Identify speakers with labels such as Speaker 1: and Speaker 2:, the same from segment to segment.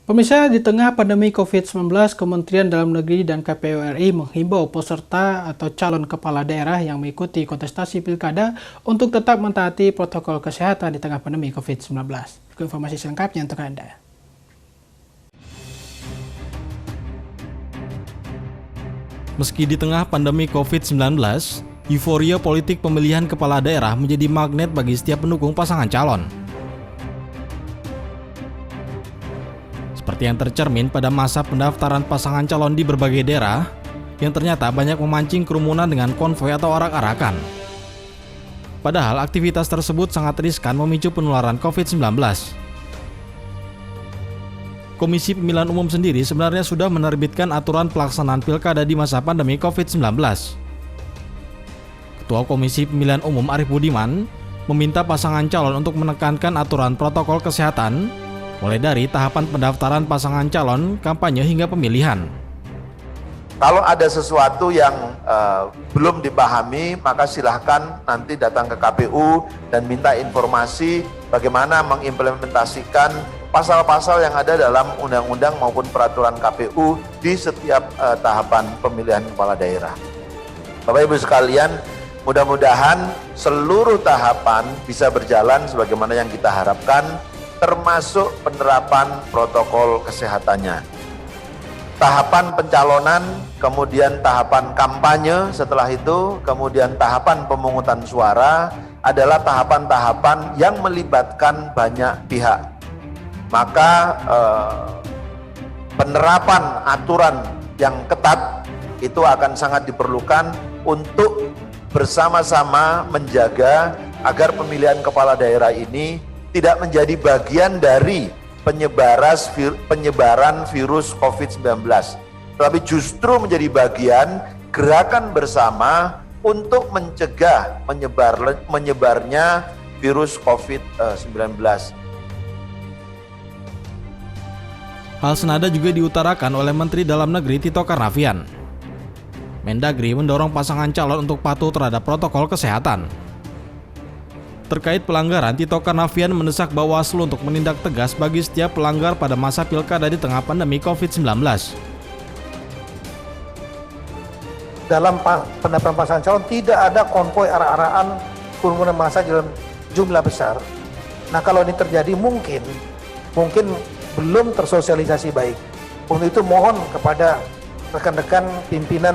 Speaker 1: Pemirsa, di tengah pandemi COVID-19, Kementerian Dalam Negeri dan KPU RI menghimbau peserta atau calon kepala daerah yang mengikuti kontestasi pilkada untuk tetap mentaati protokol kesehatan di tengah pandemi COVID-19. Informasi selengkapnya untuk Anda.
Speaker 2: Meski di tengah pandemi COVID-19, euforia politik pemilihan kepala daerah menjadi magnet bagi setiap pendukung pasangan calon. Seperti yang tercermin pada masa pendaftaran pasangan calon di berbagai daerah, yang ternyata banyak memancing kerumunan dengan konvoi atau arak-arakan. Padahal aktivitas tersebut sangat riskan memicu penularan COVID-19. Komisi Pemilihan Umum sendiri sebenarnya sudah menerbitkan aturan pelaksanaan pilkada di masa pandemi COVID-19. Ketua Komisi Pemilihan Umum Arief Budiman meminta pasangan calon untuk menekankan aturan protokol kesehatan mulai dari tahapan pendaftaran pasangan calon, kampanye hingga pemilihan.
Speaker 3: Kalau ada sesuatu yang belum dipahami, maka silahkan nanti datang ke KPU dan minta informasi bagaimana mengimplementasikan pasal-pasal yang ada dalam undang-undang maupun peraturan KPU di setiap tahapan pemilihan kepala daerah. Bapak Ibu sekalian, mudah-mudahan seluruh tahapan bisa berjalan sebagaimana yang kita harapkan, termasuk penerapan protokol kesehatannya. Tahapan pencalonan, kemudian tahapan kampanye, setelah itu kemudian tahapan pemungutan suara adalah tahapan-tahapan yang melibatkan banyak pihak. Maka penerapan aturan yang ketat itu akan sangat diperlukan untuk bersama-sama menjaga agar pemilihan kepala daerah ini tidak menjadi bagian dari penyebaran virus COVID-19, tapi justru menjadi bagian gerakan bersama untuk mencegah menyebarnya virus COVID-19.
Speaker 2: Hal senada juga diutarakan oleh Menteri Dalam Negeri Tito Karnavian. Mendagri mendorong pasangan calon untuk patuh terhadap protokol kesehatan. Terkait pelanggaran, Tito Karnavian mendesak Bawaslu untuk menindak tegas bagi setiap pelanggar pada masa pilkada di tengah pandemi COVID-19.
Speaker 4: Dalam pendaftaran pasangan calon tidak ada konvoi arak-arakan kerumunan massa dalam jumlah besar. Nah, kalau ini terjadi mungkin belum tersosialisasi baik. Untuk itu mohon kepada rekan-rekan pimpinan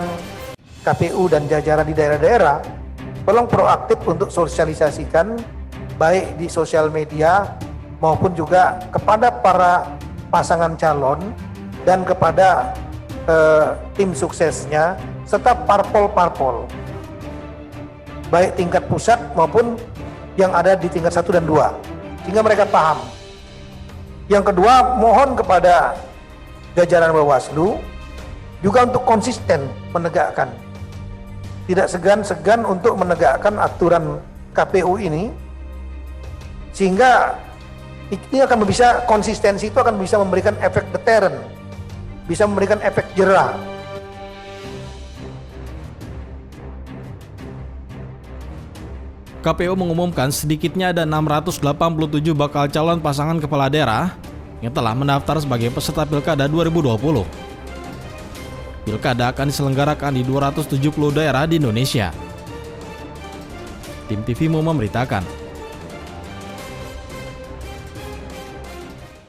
Speaker 4: KPU dan jajaran di daerah-daerah, tolong proaktif untuk sosialisasikan baik di sosial media maupun juga kepada para pasangan calon dan kepada tim suksesnya serta parpol-parpol baik tingkat pusat maupun yang ada di tingkat 1 dan 2 sehingga mereka paham. Yang kedua, mohon kepada jajaran Bawaslu juga untuk konsisten menegakkan, tidak segan-segan untuk menegakkan aturan KPU ini, sehingga ini akan bisa, konsistensi itu akan bisa memberikan efek deteren, bisa memberikan efek jerah.
Speaker 2: KPU mengumumkan sedikitnya ada 687 bakal calon pasangan kepala daerah yang telah mendaftar sebagai peserta Pilkada 2020. Pilkada akan diselenggarakan di 270 daerah di Indonesia. Tim TV Mo memberitakan.